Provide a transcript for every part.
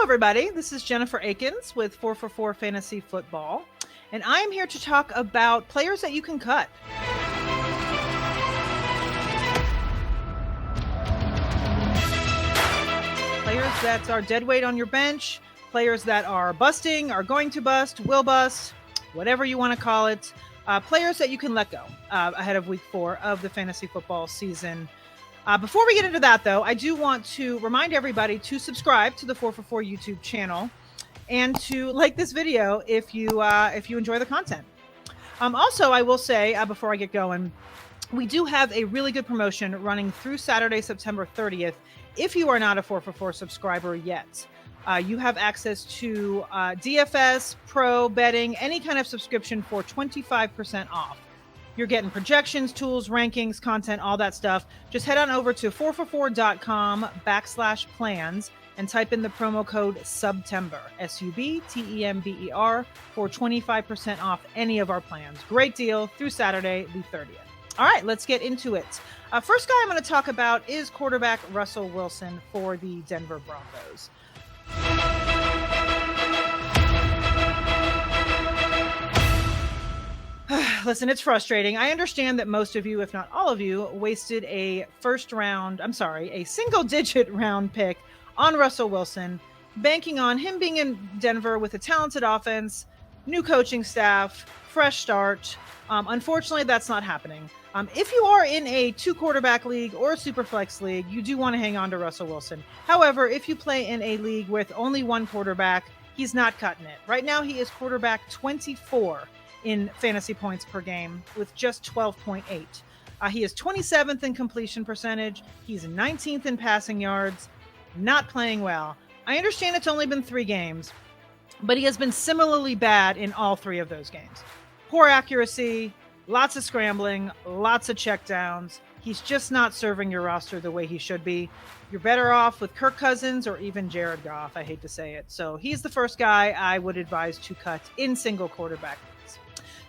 everybody. This is Jennifer Eakins with 4for4 Fantasy Football, and I am here to talk about players that you can cut. Players that are dead weight on your bench, players that are busting, are going to bust, will bust, whatever you want to call it. Players that you can let go ahead of week 4 of the fantasy football season. Before we get into that, though, I do want to remind everybody to subscribe to the 4for4 YouTube channel and to like this video if you enjoy the content. Also, I will say before I get going, we do have a really good promotion running through Saturday, September 30th. If you are not a 4for4 subscriber yet, you have access to DFS, pro, betting, any kind of subscription for 25% off. You're getting projections, tools, rankings, content, all that stuff. Just head on over to 4for4.com/plans and type in the promo code SUBTEMBER, SUBTEMBER, for 25% off any of our plans. Great deal through Saturday, the 30th. All right, let's get into it. First guy I'm going to talk about is quarterback Russell Wilson for the Denver Broncos. Listen, it's frustrating. I understand that most of you, if not all of you, wasted a single-digit round pick on Russell Wilson, banking on him being in Denver with a talented offense, new coaching staff, fresh start. Unfortunately, that's not happening. If you are in a 2-quarterback league or a superflex league, you do want to hang on to Russell Wilson. However, if you play in a league with only one quarterback, he's not cutting it. Right now, he is quarterback 24 in fantasy points per game with just 12.8. He is 27th in completion percentage. He's 19th in passing yards. Not playing well. I understand it's only been 3 games, but he has been similarly bad in all 3 of those games. Poor accuracy, lots of scrambling, lots of checkdowns. He's just not serving your roster the way he should be. You're better off with Kirk Cousins or even Jared Goff. I hate to say it. So he's the first guy I would advise to cut in single quarterback leagues.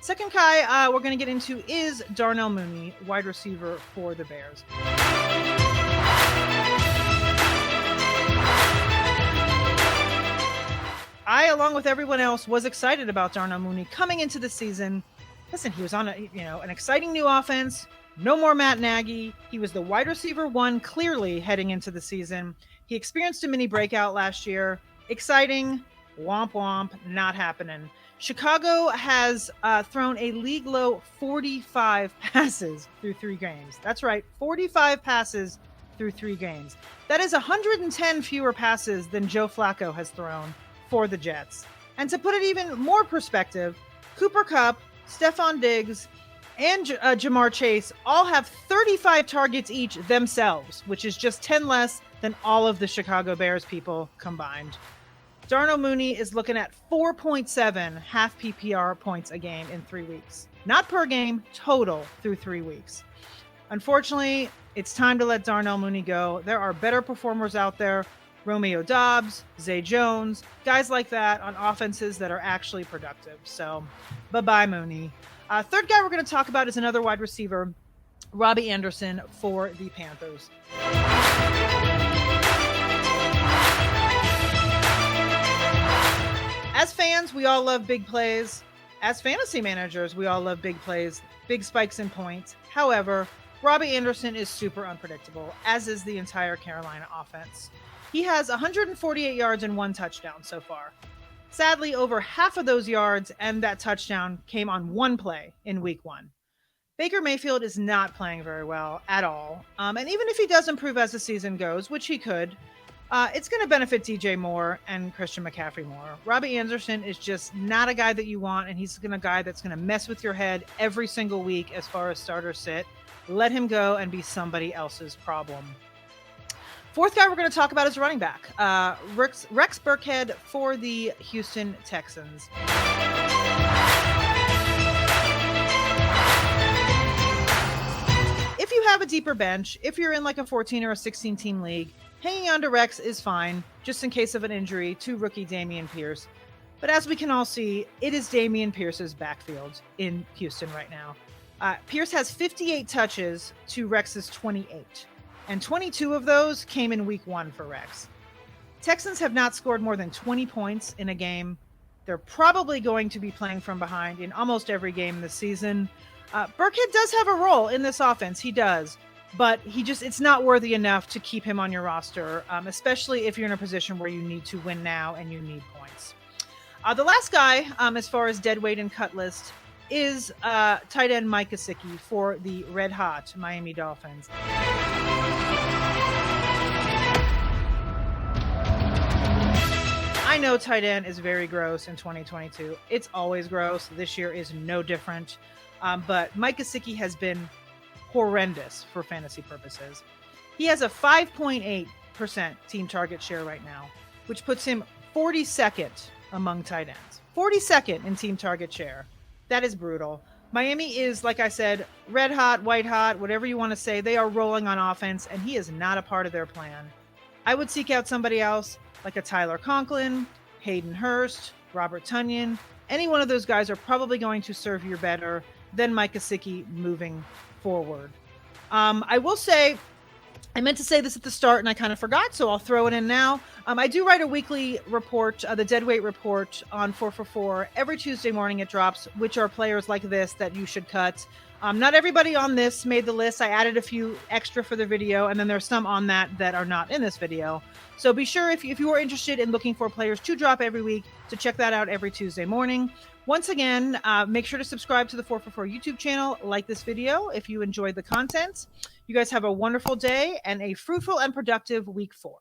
Second guy we're going to get into is Darnell Mooney, wide receiver for the Bears. I, along with everyone else, was excited about Darnell Mooney coming into the season. Listen, he was on an exciting new offense. No more Matt Nagy. He was the wide receiver 1 clearly heading into the season. He experienced a mini breakout last year. Exciting. Womp womp. Not happening. Chicago has thrown a league low 45 passes through 3 games. That's right, 45 passes through 3 games. That is 110 fewer passes than Joe Flacco has thrown for the Jets. And to put it even more perspective, Cooper Kupp, Stephon Diggs, and Jamar Chase all have 35 targets each themselves, which is just 10 less than all of the Chicago Bears people combined. Darnell Mooney is looking at 4.7 half PPR points a game in 3 weeks. Not per game, total through 3 weeks. Unfortunately, it's time to let Darnell Mooney go. There are better performers out there. Romeo Doubs, Zay Jones, guys like that on offenses that are actually productive. So, bye-bye, Mooney. Third guy we're going to talk about is another wide receiver, Robbie Anderson for the Panthers. As fans, we all love big plays. As fantasy managers, we all love big plays, big spikes in points. However, Robbie Anderson is super unpredictable, as is the entire Carolina offense. He has 148 yards and 1 touchdown so far. Sadly, over half of those yards and that touchdown came on 1 play in week 1. Baker Mayfield is not playing very well at all. And even if he does improve as the season goes, which he could, it's going to benefit DJ Moore and Christian McCaffrey more. Robbie Anderson is just not a guy that you want, and he's a guy that's going to mess with your head every single week as far as starters sit. Let him go and be somebody else's problem. Fourth guy we're going to talk about is running back, Rex Burkhead for the Houston Texans. If you have a deeper bench, if you're in like a 14 or a 16 team league, hanging on to Rex is fine, just in case of an injury to rookie Dameon Pierce. But as we can all see, it is Dameon Pierce's backfield in Houston right now. Pierce has 58 touches to Rex's 28. And 22 of those came in week 1 for Rex. Texans have not scored more than 20 points in a game. They're probably going to be playing from behind in almost every game this season. Burkhead does have a role in this offense. He does. But it's not worthy enough to keep him on your roster, especially if you're in a position where you need to win now and you need points. The last guy, as far as dead weight and cut list, is tight end Mike Gesicki for the red hot Miami Dolphins. I know tight end is very gross in 2022. It's always gross. This year is no different. But Mike Gesicki has been horrendous for fantasy purposes. He has a 5.8% team target share right now, which puts him 42nd among tight ends. 42nd in team target share. That is brutal. Miami is, like I said, red hot, white hot, whatever you want to say. They are rolling on offense, and he is not a part of their plan. I would seek out somebody else, like a Tyler Conklin, Hayden Hurst, Robert Tonyan. Any one of those guys are probably going to serve you better than Mike Gesicki moving forward. I will say, I meant to say this at the start and I kind of forgot, so I'll throw it in now. I do write a weekly report, the dead weight report on 4for4. Every Tuesday morning it drops, which are players like this that you should cut. Not everybody on this made the list. I added a few extra for the video, and then there's some on that are not in this video. So be sure, if you are interested in looking for players to drop every week, to check that out every Tuesday morning. Once again, make sure to subscribe to the 4for4 YouTube channel, like this video if you enjoyed the content. You guys have a wonderful day and a fruitful and productive week 4.